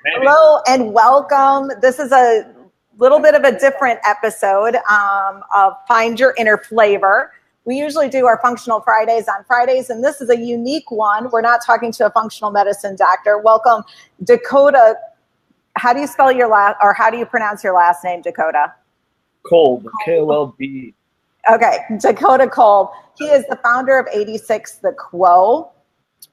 Maybe. Hello and welcome. This is a little bit of a different episode of Find Your Inner Flavor. We usually do our Functional Fridays on Fridays, and this is a unique one. We're not talking to a functional medicine doctor. Welcome, Dakota. How do you spell your last, or how do you pronounce your last name, Dakota? Kolb, Kolb. Okay, Dakota Kolb. He is the founder of 86 The Quo,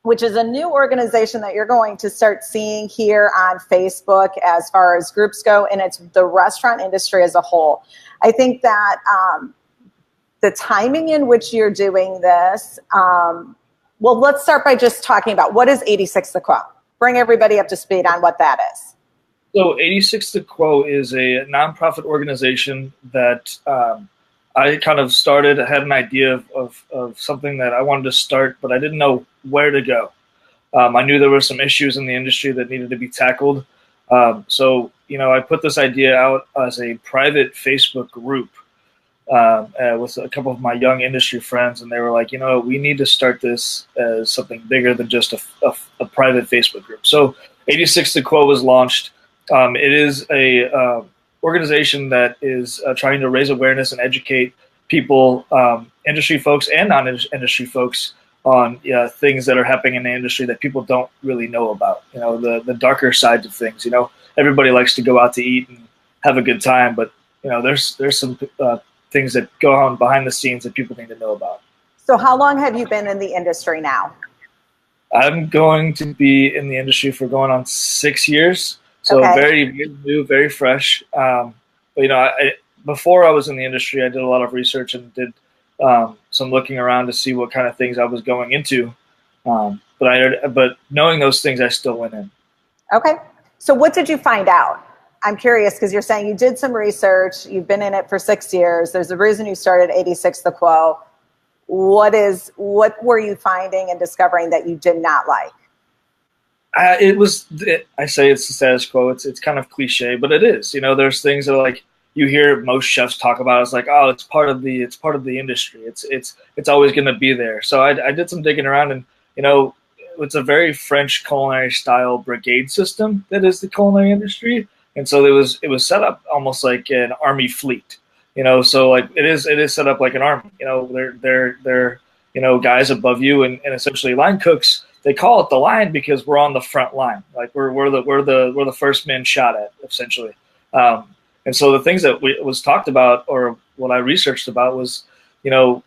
which is a new organization that you're going to start seeing here on Facebook as far as groups go, and it's the restaurant industry as a whole. I think that the timing in which you're doing this, well, let's start by just talking about what is 86 The Quo. Bring everybody up to speed on what that is. So 86 The Quo is a nonprofit organization that I kind of started. I had an idea of something that I wanted to start, but I didn't know where to go. I knew there were some issues in the industry that needed to be tackled. So, I put this idea out as a private Facebook group with a couple of my young industry friends, and they were like, we need to start this as something bigger than just a private Facebook group. So 86 The Quo was launched. It is a organization that is trying to raise awareness and educate people, industry folks and non-industry folks, on things that are happening in the industry that people don't really know about. The darker sides of things. Everybody likes to go out to eat and have a good time, but there's some things that go on behind the scenes that people need to know about. So how long have you been in the industry now? I'm going to be in the industry for going on 6 years. So okay. Very new, very fresh. But before I was in the industry, I did a lot of research and did some looking around to see what kind of things I was going into. But knowing those things, I still went in. Okay. So what did you find out? I'm curious because you're saying you did some research. You've been in it for 6 years. There's a reason you started 86 The Quo. What were you finding and discovering that you did not like? I say it's the status quo. It's kind of cliche, but it is. There's things that like you hear most chefs talk about. It's like, oh, it's part of the industry. It's always going to be there. So I did some digging around, and it's a very French culinary style brigade system that is the culinary industry, and so it was set up almost like an army fleet. So like it is set up like an army. They're guys above you and essentially line cooks. They call it the line because we're on the front line. Like we're the first men shot at, essentially. And so the things that was talked about, or what I researched about, was the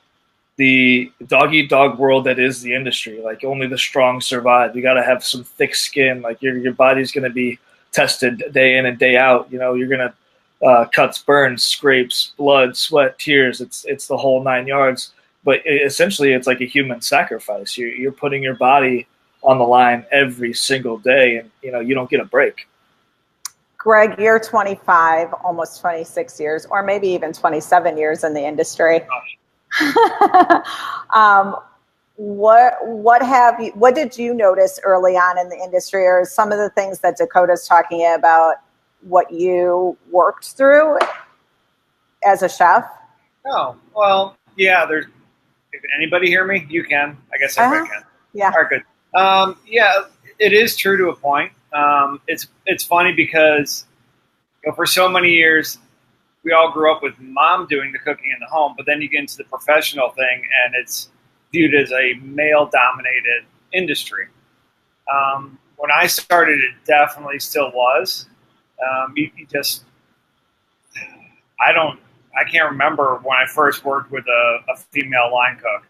dog eat dog world that is the industry. Like only the strong survive. You got to have some thick skin. Like your body's going to be tested day in and day out. You're going to cuts, burns, scrapes, blood, sweat, tears. It's the whole 9 yards. But essentially, it's like a human sacrifice. You're putting your body on the line every single day, and you don't get a break. Greg, you're 25, almost 26 years, or maybe even 27 years in the industry. What did you notice early on in the industry, or some of the things that Dakota's talking about, what you worked through as a chef? Oh, well, yeah, if anybody hear me? You can. I guess everybody can. Yeah. All right, good. Yeah, it is true to a point. It's funny because for so many years we all grew up with mom doing the cooking in the home, but then you get into the professional thing and it's viewed as a male-dominated industry. When I started, it definitely still was. I can't remember when I first worked with a female line cook.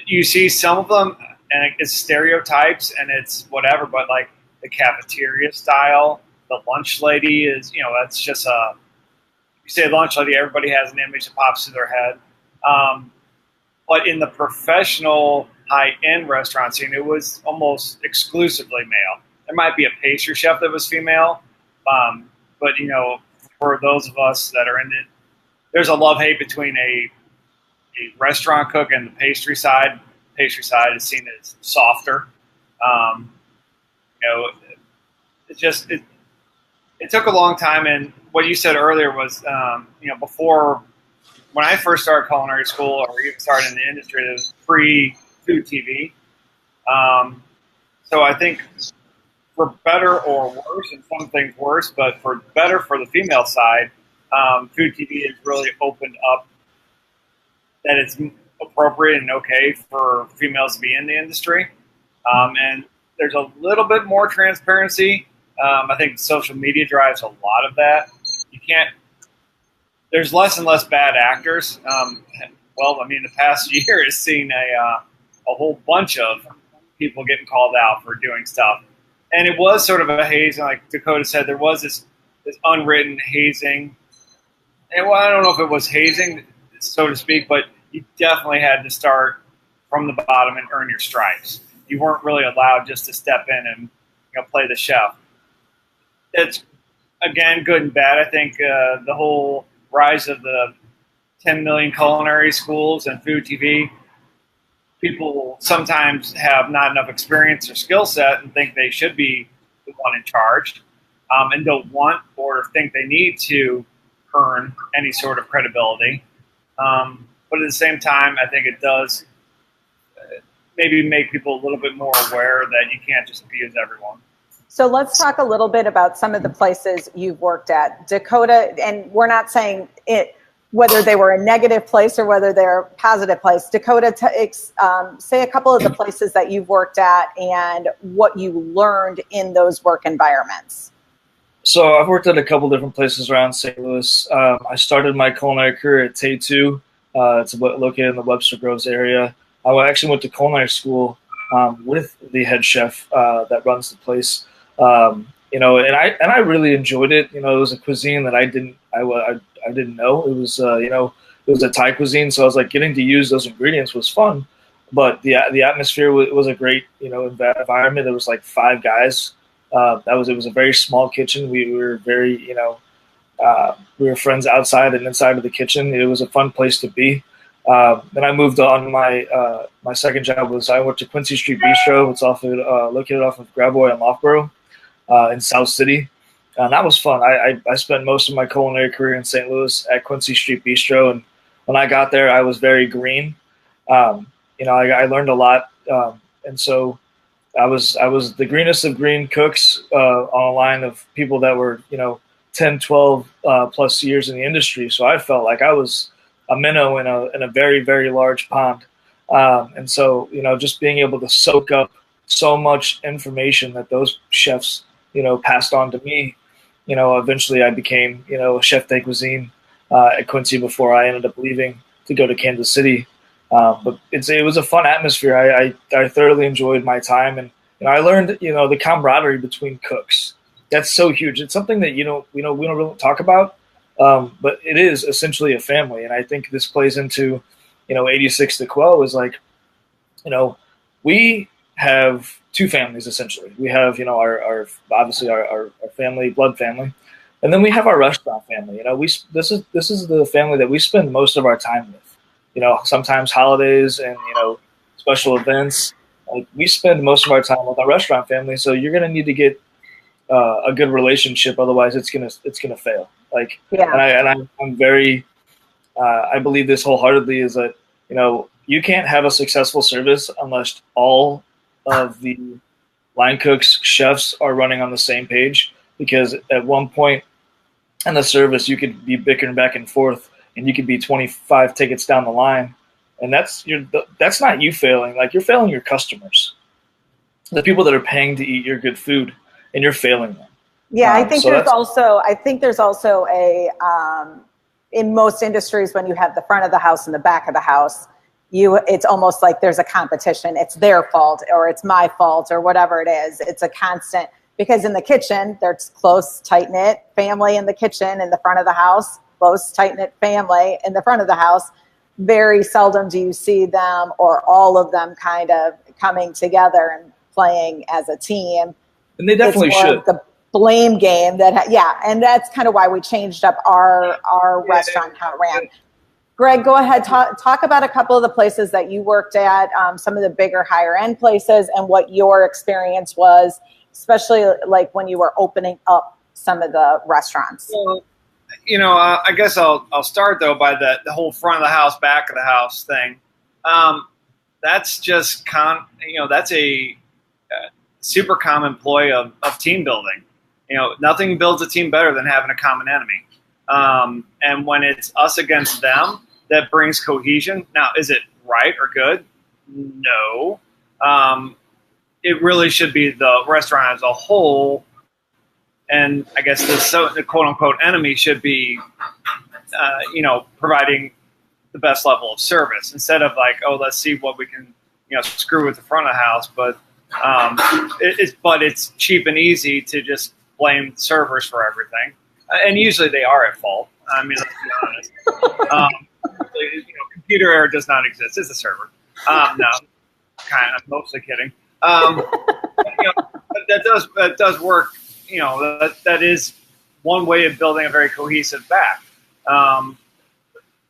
You see some of them, and it's stereotypes, and it's whatever, but like the cafeteria style, the lunch lady is, that's just you say lunch lady, everybody has an image that pops to their head. But in the professional high-end restaurant scene, it was almost exclusively male. There might be a pastry chef that was female, but for those of us that are in it, there's a love-hate between a restaurant cook and the pastry side. Pastry side is seen as softer. It took a long time, and what you said earlier was, before when I first started culinary school or even started in the industry, it was pre-food TV. So I think for better or worse, and some things worse, but for better for the female side, Food TV has really opened up that it's appropriate and okay for females to be in the industry. And there's a little bit more transparency. I think social media drives a lot of that. You can't. There's less and less bad actors. The past year has seen a whole bunch of people getting called out for doing stuff, and it was sort of a hazing. Like Dakota said, there was this unwritten hazing. And I don't know if it was hazing, so to speak, but you definitely had to start from the bottom and earn your stripes. You weren't really allowed just to step in and play the chef. It's, again, good and bad. I think the whole rise of the 10 million culinary schools and Food TV, people sometimes have not enough experience or skill set and think they should be the one in charge, and don't want or think they need to earn any sort of credibility. But at the same time, I think it does maybe make people a little bit more aware that you can't just abuse everyone. So let's talk a little bit about some of the places you've worked at. Dakota, and we're not saying it whether they were a negative place or whether they're a positive place. Dakota, say a couple of the places that you've worked at and what you learned in those work environments. So I've worked at a couple different places around St. Louis. I started my culinary career at Tay2. It's located in the Webster Groves area. I actually went to culinary school with the head chef that runs the place. And I really enjoyed it. It was a cuisine that I didn't know. It was it was a Thai cuisine, so I was like getting to use those ingredients was fun. But the atmosphere was a great environment. There was like 5 guys. It was a very small kitchen. We were very we were friends outside and inside of the kitchen. It was a fun place to be. Then I moved on. My second job was I went to Quincy Street Bistro. It's located off of Gravois and Loughborough in South City. And that was fun. I spent most of my culinary career in St. Louis at Quincy Street Bistro. And when I got there, I was very green. I learned a lot. And so I was the greenest of green cooks on a line of people that were, 10, 12 plus years in the industry. So I felt like I was a minnow in a very, very large pond. And so, just being able to soak up so much information that those chefs, passed on to me, eventually I became, a chef de cuisine at Quincy before I ended up leaving to go to Kansas City. But it was a fun atmosphere. I thoroughly enjoyed my time, and I learned the camaraderie between cooks. That's so huge. It's something that we don't really talk about, but it is essentially a family. And I think this plays into 86 the Quo is like, we have 2 families essentially. We have our obviously our family, blood family, and then we have our restaurant family. This is the family that we spend most of our time with. Sometimes holidays and special events. Like we spend most of our time with our restaurant family, so you're gonna need to get a good relationship, otherwise it's gonna fail. Like, yeah. I'm very I believe this wholeheartedly is that you can't have a successful service unless all of the line cooks, chefs are running on the same page. Because at one point in the service, you could be bickering back and forth, and you could be 25 tickets down the line. And that's not you failing. Like, you're failing your customers, the people that are paying to eat your good food, and you're failing them. Yeah, I think there's also a in most industries when you have the front of the house and the back of the house, it's almost like there's a competition. It's their fault or it's my fault or whatever it is. It's a constant, because in the kitchen there's close, tight knit family in the kitchen, in the front of the house, close, tight knit family in the front of the house. Very seldom do you see them or all of them kind of coming together and playing as a team. And they definitely should. The blame game and that's kind of why we changed up our restaurant, how it ran. Greg, go ahead, talk about a couple of the places that you worked at, some of the bigger, higher end places, and what your experience was, especially like when you were opening up some of the restaurants. Well, I guess I'll start though by the whole front of the house, back of the house thing. That's just that's super common ploy of team building. Nothing builds a team better than having a common enemy. And when it's us against them, that brings cohesion. Now, is it right or good? No. It really should be the restaurant as a whole. And I guess the quote unquote enemy should be, providing the best level of service instead of like, oh, let's see what we can, screw with the front of the house. But it's cheap and easy to just blame servers for everything, and usually they are at fault. I mean, let's be honest. Computer error does not exist. It's a server. No, kind of. I'm mostly kidding. That does work. That is one way of building a very cohesive back.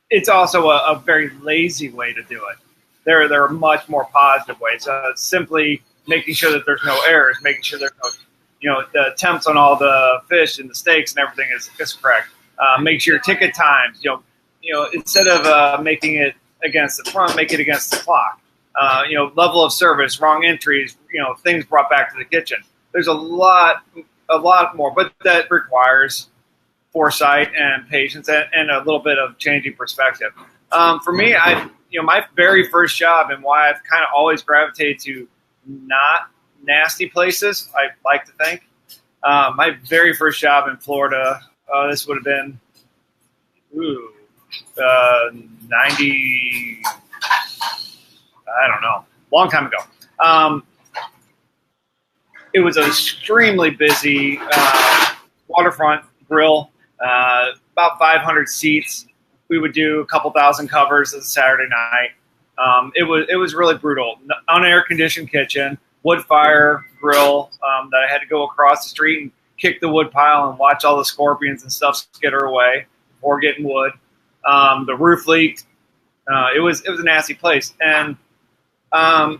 It's also a very lazy way to do it. There are much more positive ways. Simply making sure that there's no errors, making sure there's no, the attempts on all the fish and the steaks and everything is correct. Make sure your ticket times, instead of making it against the front, make it against the clock. Level of service, wrong entries, things brought back to the kitchen. There's a lot more, but that requires foresight and patience and a little bit of changing perspective. For me, my very first job and why I've kind of always gravitated to not nasty places, I like to think. My very first job in Florida, this would have been 90, I don't know, long time ago. It was an extremely busy waterfront grill, about 500 seats. We would do a couple thousand covers as a Saturday night. It was really brutal. Unair conditioned kitchen, wood fire grill that I had to go across the street and kick the wood pile and watch all the scorpions and stuff skitter away before getting wood. The roof leaked. It was a nasty place, and I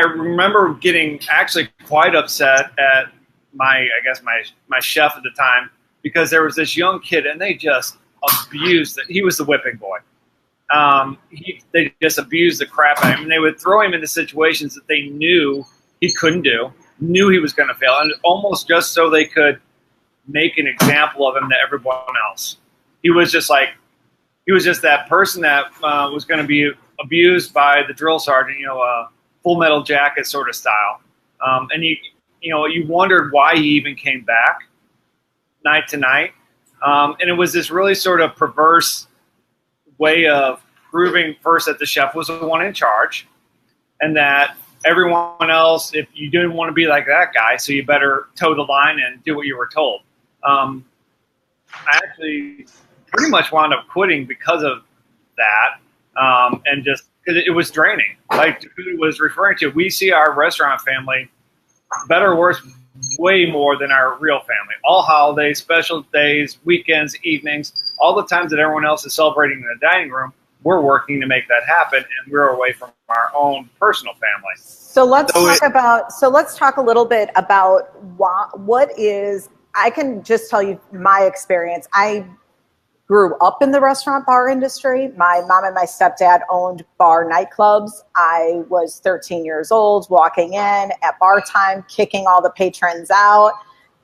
remember getting actually quite upset at my chef at the time, because there was this young kid and they just abused it. He was the whipping boy. They just abused the crap out of him, and they would throw him into situations that they knew he couldn't do, knew he was going to fail, and almost just so they could make an example of him to everyone else. He was just that person that was going to be abused by the drill sergeant, Full Metal Jacket sort of style. And you wondered why he even came back night to night. And it was this really sort of perverse way of proving first that the chef was the one in charge, and that everyone else, if you didn't want to be like that guy, so you better toe the line and do what you were told. I actually pretty much wound up quitting because of that, and just because it was draining. Like Dakota was referring to, we see our restaurant family, better or worse, way more than our real family. All holidays, special days, weekends, evenings, all the times that everyone else is celebrating in the dining room, we're working to make that happen, and we're away from our own personal family. So let's talk a little bit about what is. I can just tell you my experience. I grew up in the restaurant bar industry. My mom and my stepdad owned bar nightclubs. I was 13 years old, walking in at bar time, kicking all the patrons out.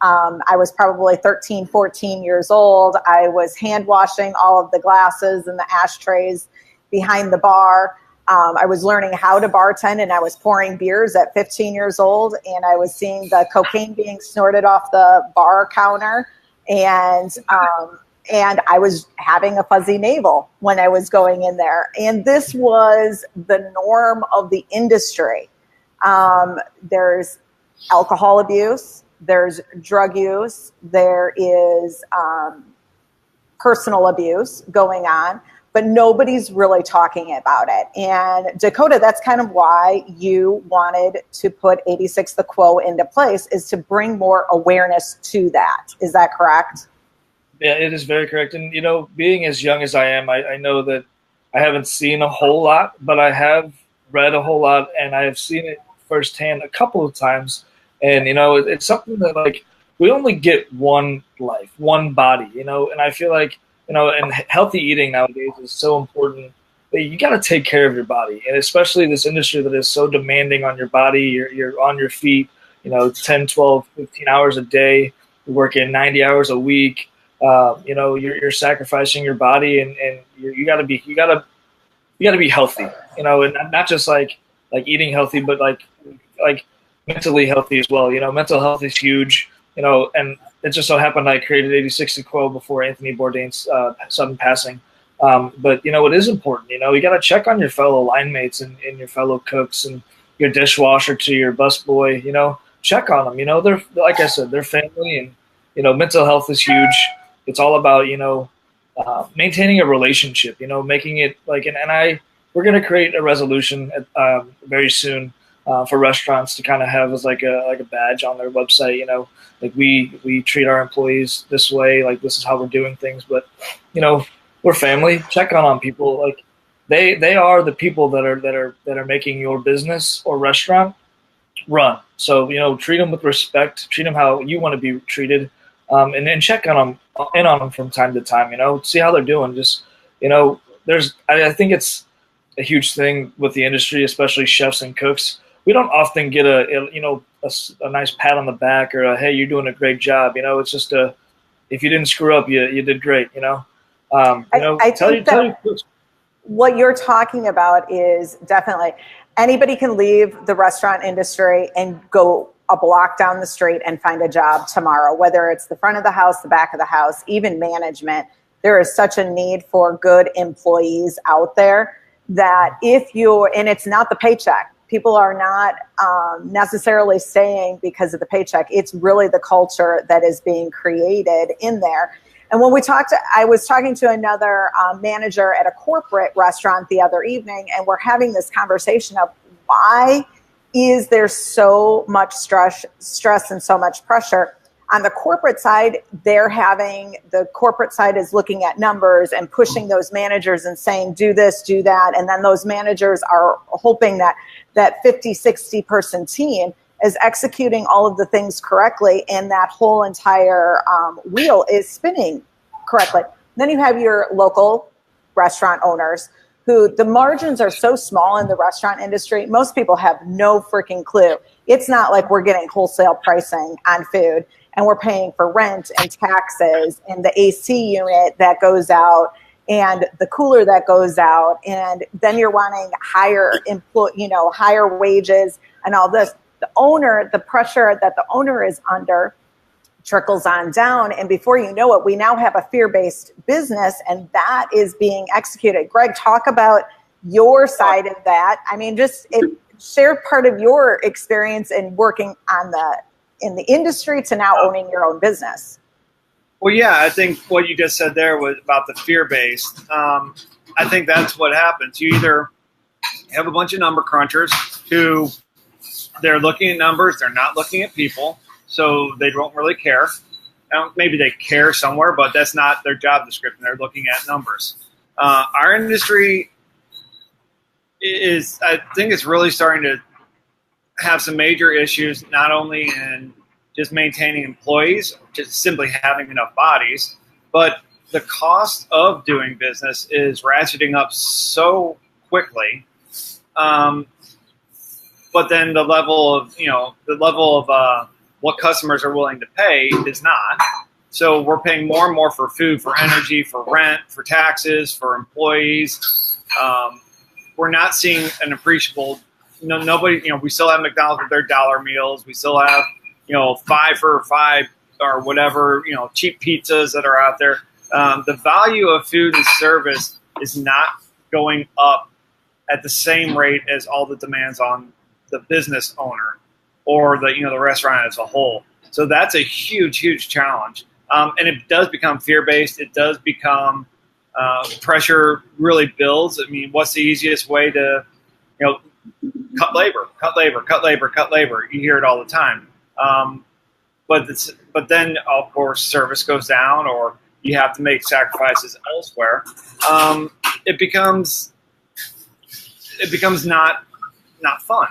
I was probably 13, 14 years old. I was hand washing all of the glasses and the ashtrays behind the bar. I was learning how to bartend, and I was pouring beers at 15 years old, and I was seeing the cocaine being snorted off the bar counter, and I was having a fuzzy navel when I was going in there. And this was the norm of the industry. There's alcohol abuse, there's drug use, there is personal abuse going on, but nobody's really talking about it. And Dakota, that's kind of why you wanted to put 86 the Quo into place, is to bring more awareness to that. Is that correct? Yeah, it is very correct. And, being as young as I am, I know that I haven't seen a whole lot, but I have read a whole lot, and I have seen it firsthand a couple of times. And, it's something that, like, we only get one life, one body, and I feel like, and healthy eating nowadays is so important. you got to take care of your body, and especially this industry that is so demanding on your body. You're on your feet, 10, 12, 15 hours a day. You're working 90 hours a week. You're sacrificing your body, and you got to be healthy, and not just like eating healthy, but like mentally healthy as well. Mental health is huge. And it just so happened I created 86 and Quo before Anthony Bourdain's sudden passing. But it is important. You got to check on your fellow line mates and your fellow cooks and your dishwasher to your busboy. Check on them. They're, like I said, they're family, and mental health is huge. It's all about maintaining a relationship. Making it like we're gonna create a resolution very soon for restaurants to kind of have as like a badge on their website. Like we treat our employees this way. Like this is how we're doing things. But we're family. Check on people. Like they are the people that are making your business or restaurant run. So treat them with respect. Treat them how you want to be treated, and then check on them from time to time. See how they're doing. Just I think it's a huge thing with the industry, especially chefs and cooks. We don't often get a nice pat on the back or a, hey, you're doing a great job. It's just if you didn't screw up, you did great. I think that what you're talking about is definitely anybody can leave the restaurant industry and go a block down the street and find a job tomorrow, whether it's the front of the house, the back of the house, even management. There is such a need for good employees out there that and it's not the paycheck. People are not necessarily staying because of the paycheck. It's really the culture that is being created in there. And when I was talking to another manager at a corporate restaurant the other evening, and we're having this conversation of why is there so much stress and so much pressure. On the corporate side, the corporate side is looking at numbers and pushing those managers and saying, do this, do that. And then those managers are hoping that 50, 60 person team is executing all of the things correctly, and that whole entire wheel is spinning correctly. Then you have your local restaurant owners who the margins are so small in the restaurant industry. Most people have no freaking clue. It's not like we're getting wholesale pricing on food and we're paying for rent and taxes and the AC unit that goes out and the cooler that goes out. And then you're wanting higher wages and all this. The pressure that the owner is under trickles on down. And before you know it, we now have a fear-based business, and that is being executed. Greg, talk about your side of that. I mean, share part of your experience in working in the industry to now owning your own business. Well, yeah, I think what you just said there was about the fear-based. I think that's what happens. You either have a bunch of number crunchers who they're looking at numbers, they're not looking at people, so they don't really care. Maybe they care somewhere, but that's not their job description. They're looking at numbers. Our industry I think it's really starting to have some major issues, not only in just maintaining employees, just simply having enough bodies, but the cost of doing business is ratcheting up so quickly. But then the level of what customers are willing to pay is not. So we're paying more and more for food, for energy, for rent, for taxes, for employees. We're not seeing an appreciable. Nobody. We still have McDonald's with their dollar meals. We still have 5 for $5 or whatever. Cheap pizzas that are out there. The value of food and service is not going up at the same rate as all the demands on the business owner or the restaurant as a whole. So that's a huge, huge challenge. And it does become fear-based. It does become pressure really builds. I mean, what's the easiest way to, cut labor? You hear it all the time. But then, of course, service goes down or you have to make sacrifices elsewhere. It becomes not fun.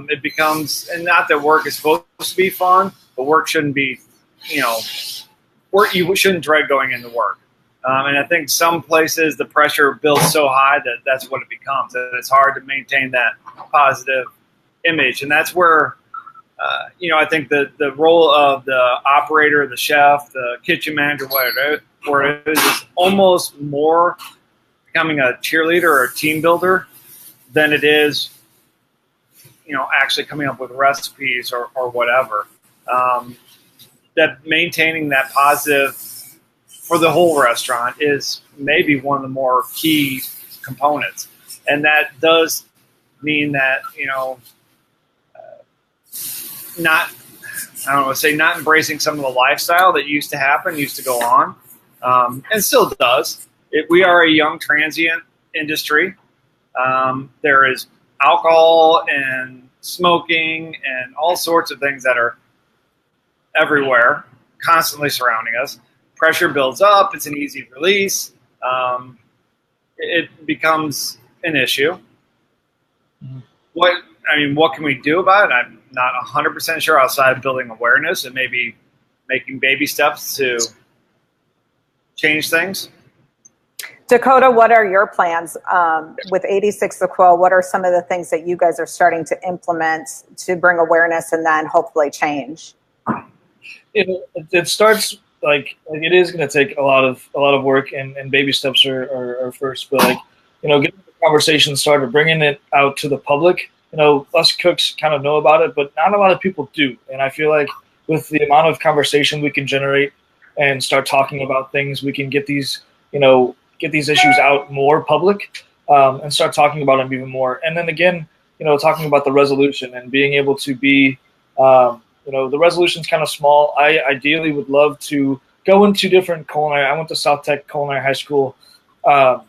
It becomes, and not that work is supposed to be fun, but work shouldn't be, work. You shouldn't dread going into work. And I think some places the pressure builds so high that that's what it becomes. That it's hard to maintain that positive image. And that's where, I think the role of the operator, the chef, the kitchen manager, whatever it is almost more becoming a cheerleader or a team builder than it is, actually coming up with recipes or whatever. That maintaining that positive for the whole restaurant is maybe one of the more key components. And that does mean that, not embracing some of the lifestyle that used to go on, and still does. We are a young transient industry. There is alcohol and smoking and all sorts of things that are everywhere, constantly surrounding us. Pressure builds up. It's an easy release. It becomes an issue. Mm-hmm. What can we do about it? I'm not 100% sure outside of building awareness and maybe making baby steps to change things. Dakota, what are your plans with 86 The Quo? What are some of the things that you guys are starting to implement to bring awareness and then hopefully change? It starts like it is going to take a lot of work, and baby steps are first. But getting the conversation started, bringing it out to the public. Us cooks kind of know about it, but not a lot of people do. And I feel like with the amount of conversation we can generate and start talking about things, we can get these issues out more public, and start talking about them even more. And then again, talking about the resolution and being able to be, the resolution's kind of small. I ideally would love to go into different culinary. I went to South Tech Culinary High School, and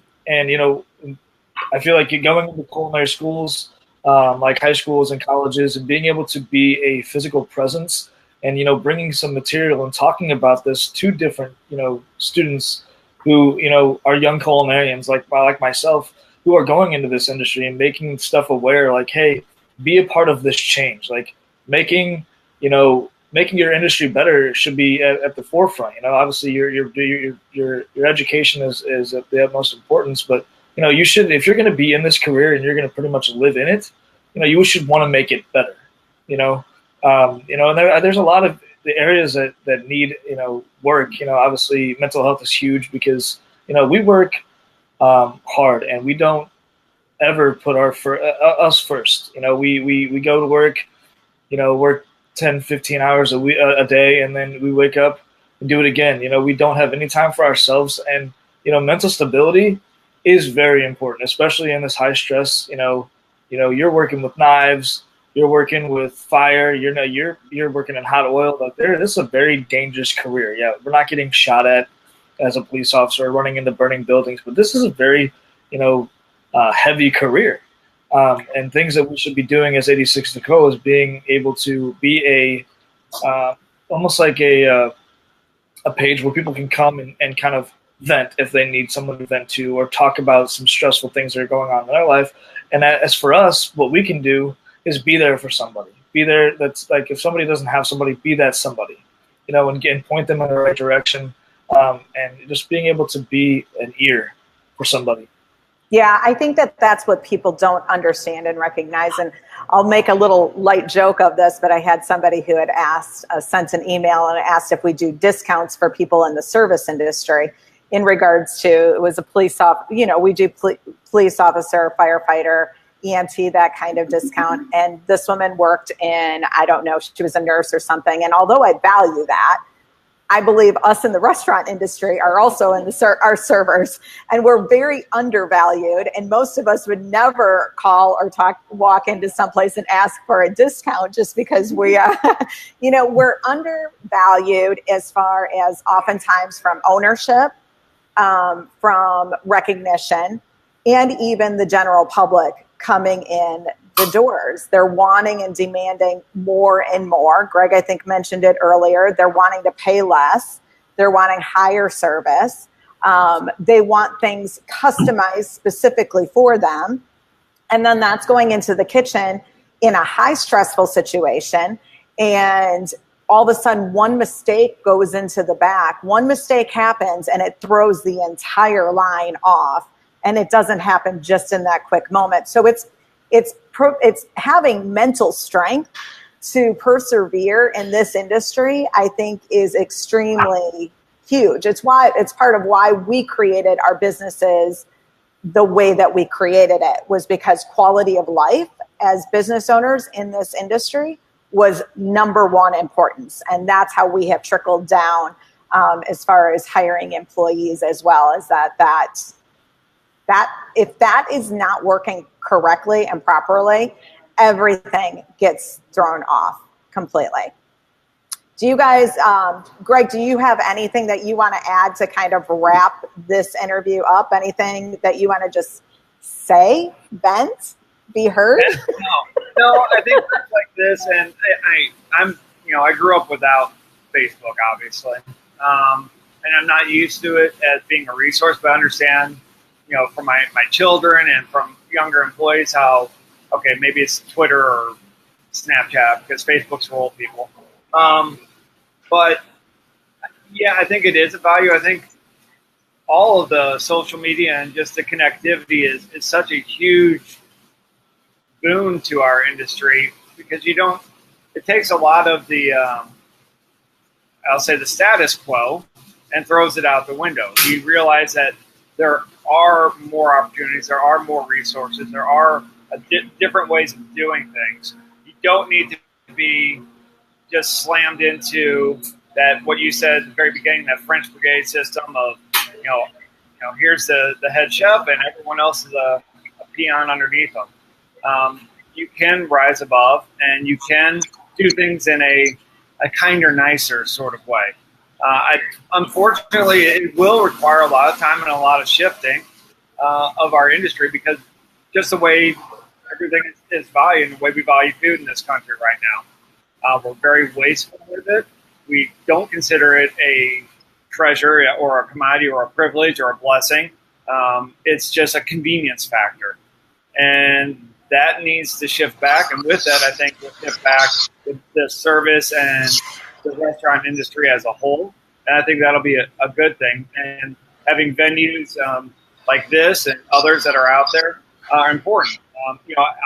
I feel like going into culinary schools, like high schools and colleges, and being able to be a physical presence and bringing some material and talking about this to different students who are young culinarians like myself, who are going into this industry and making stuff aware, like, hey, be a part of this change. Like making your industry better should be at the forefront. Obviously your education is of the utmost importance, but you should, if you're going to be in this career and you're going to pretty much live in it, you should want to make it better. And there's a lot of the areas that need work. Obviously mental health is huge because we work hard and we don't ever put us first. We go to work, work 10, 15 hours a day, and then we wake up and do it again. We don't have any time for ourselves, and mental stability is very important, especially in this high stress. You're working with knives, you're working with fire, you're working in hot oil. Like this is a very dangerous career. Yeah, we're not getting shot at as a police officer or running into burning buildings, but this is a very heavy career. And things that we should be doing as 86 The Quo is being able to be almost like a page where people can come and kind of vent if they need someone to vent to, or talk about some stressful things that are going on in their life. And as for us, what we can do is be there for somebody. Be there. That's like, if somebody doesn't have somebody, be that somebody, and point them in the right direction. And just being able to be an ear for somebody. Yeah, I think that's what people don't understand and recognize. And I'll make a little light joke of this, but I had somebody who had sent an email and asked if we do discounts for people in the service industry in regards to, it was a police officer, we do police officer, firefighter, EMT, that kind of discount. And this woman worked in, I don't know, she was a nurse or something. And although I value that, I believe us in the restaurant industry are also our servers, and we're very undervalued. And most of us would never call or walk into someplace and ask for a discount just because we're undervalued as far as oftentimes from ownership, from recognition, and even the general public coming in the doors. They're wanting and demanding more and more. Greg, I think, mentioned it earlier. They're wanting to pay less. They're wanting higher service. They want things customized specifically for them. And then that's going into the kitchen in a high stressful situation. And all of a sudden one mistake goes into the back, one mistake happens and it throws the entire line off, and it doesn't happen just in that quick moment. So it's having mental strength to persevere in this industry, I think, is extremely huge. It's part of why we created our businesses the way that we created it, was because quality of life as business owners in this industry was number one importance. And that's how we have trickled down as far as hiring employees as well, as that if that is not working correctly and properly, everything gets thrown off completely. Do you guys, Greg, do you have anything that you want to add to kind of wrap this interview up? Anything that you want to just say, vent, be heard? No, I think things like this, and I grew up without Facebook, obviously, and I'm not used to it as being a resource, but I understand, from my children and from younger employees how, okay, maybe it's Twitter or Snapchat because Facebook's for old people. But yeah, I think it is a value. I think all of the social media and just the connectivity is such a huge boon to our industry, because it takes a lot of the, I'll say the status quo, and throws it out the window. You realize that there are more opportunities, there are more resources, there are different ways of doing things. You don't need to be just slammed into that, what you said at the very beginning, that French brigade system of, here's the head chef and everyone else is a peon underneath them. You can rise above, and you can do things in a kinder, nicer sort of way. Unfortunately, it will require a lot of time and a lot of shifting of our industry, because just the way everything is valued and the way we value food in this country right now. We're very wasteful with it. We don't consider it a treasure or a commodity or a privilege or a blessing. It's just a convenience factor. And that needs to shift back. And with that, I think we'll shift back the service and the restaurant industry as a whole. And I think that'll be a good thing. And having venues like this and others that are out there are important.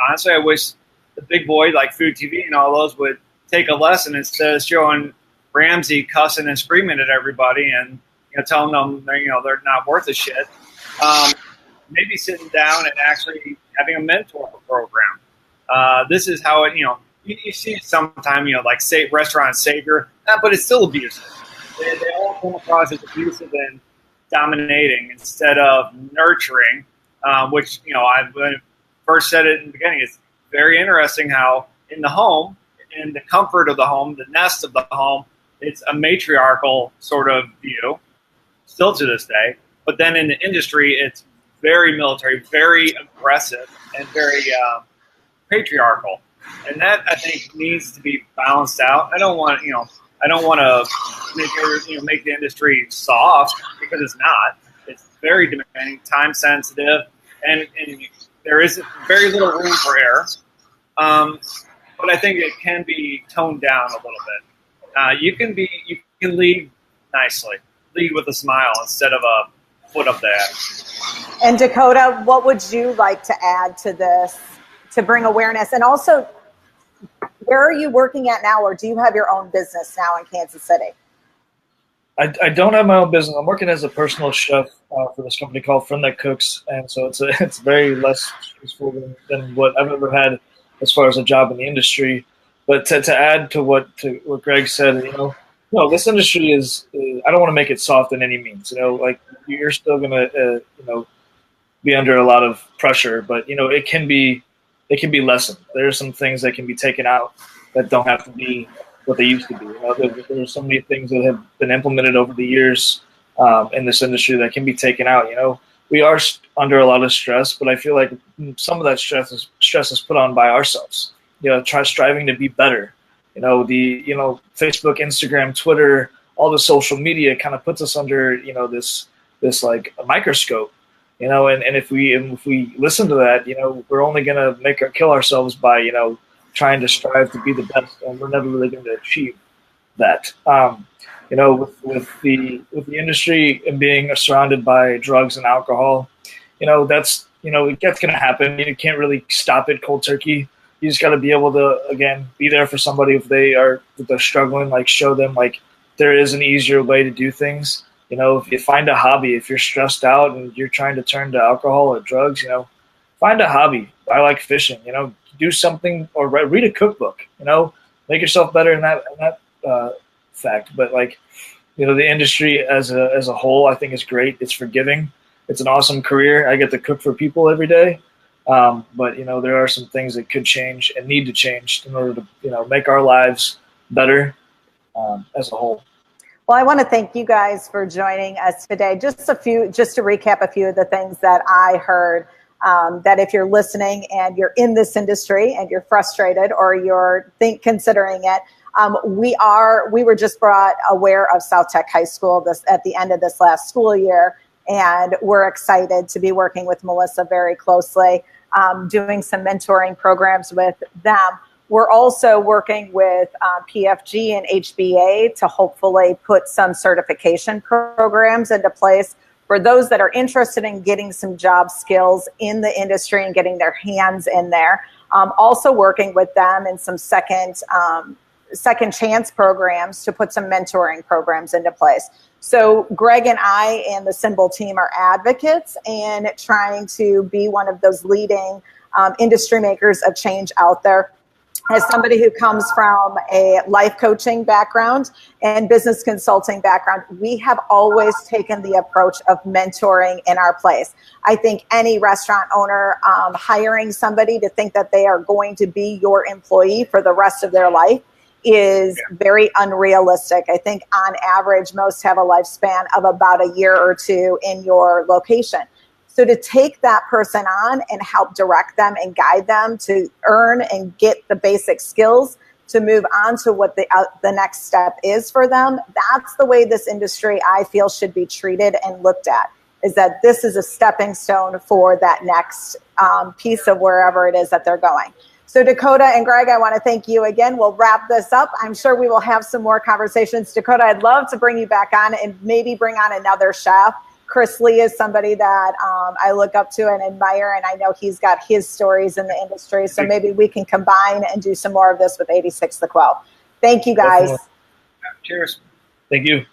Honestly, I wish the big boy like Food TV and all those would take a lesson instead of showing Ramsay cussing and screaming at everybody and telling them they're not worth a shit. Maybe sitting down and actually having a mentor program. This is how it, you see it sometime, like say restaurant savior, but it's still abusive. They all come across as abusive and dominating instead of nurturing, which, I first said it in the beginning. It's very interesting how in the home, in the comfort of the home, the nest of the home, it's a matriarchal sort of view, still to this day. But then in the industry, it's very military, very aggressive, and very patriarchal. And that, I think, needs to be balanced out. I don't want to make the industry soft, because it's not. It's very demanding, time sensitive, and there is very little room for error. But I think it can be toned down a little bit. You can lead nicely, lead with a smile instead of a foot up the ass. And Dakota, what would you like to add to this to bring awareness? And also, where are you working at now, or do you have your own business now in Kansas City? I don't have my own business. I'm working as a personal chef for this company called Friend That Cooks, and so it's very less stressful than what I've ever had as far as a job in the industry. But to add to what Greg said, this industry is. I don't want to make it soft in any means. Like you're still gonna be under a lot of pressure, but it can be lessened. There are some things that can be taken out that don't have to be what they used to be. There are so many things that have been implemented over the years in this industry that can be taken out. We are under a lot of stress, but I feel like some of that stress is put on by ourselves. Striving to be better. Facebook, Instagram, Twitter, all the social media kind of puts us under this like a microscope. And if we listen to that, we're only gonna kill ourselves by trying to strive to be the best, and we're never really going to achieve. that. You know, with the industry and being surrounded by drugs and alcohol, you know, that's that's going to happen. You can't really stop it cold turkey. You just got to be able to, again, be there for somebody if they're struggling. Like, show them like there is an easier way to do things. You know, if you find a hobby, if you're stressed out and you're trying to turn to alcohol or drugs, you know, find a hobby. I like fishing. You know, do something or read a cookbook. You know, make yourself better in that fact. But like, you know, the industry as a whole, I think is great. It's forgiving. It's an awesome career. I get to cook for people every day. But you know, there are some things that could change and need to change in order to, you know, make our lives better as a whole. Well, I want to thank you guys for joining us today. Just to recap a few of the things that I heard, that if you're listening and you're in this industry and you're frustrated or you're considering it, we were just brought aware of South Tech High School at the end of this last school year, and we're excited to be working with Melissa very closely, doing some mentoring programs with them. We're also working with PFG and HBA to hopefully put some certification programs into place for those that are interested in getting some job skills in the industry and getting their hands in there. Also working with them in some second chance programs to put some mentoring programs into place. So Greg and I and the Symbol team are advocates and trying to be one of those leading industry makers of change out there. As somebody who comes from a life coaching background and business consulting background, we have always taken the approach of mentoring in our place. I think any restaurant owner hiring somebody to think that they are going to be your employee for the rest of their life is very unrealistic. I think on average, most have a lifespan of about a year or two in your location. So to take that person on and help direct them and guide them to earn and get the basic skills to move on to what the next step is for them, that's the way this industry, I feel, should be treated and looked at, is that this is a stepping stone for that next piece of wherever it is that they're going. So Dakota and Greg, I want to thank you again. We'll wrap this up. I'm sure we will have some more conversations. Dakota, I'd love to bring you back on and maybe bring on another chef. Chris Lee is somebody that I look up to and admire, and I know he's got his stories in the industry. So maybe we can combine and do some more of this with 86 The Quo. Thank you, guys. Cheers. Thank you.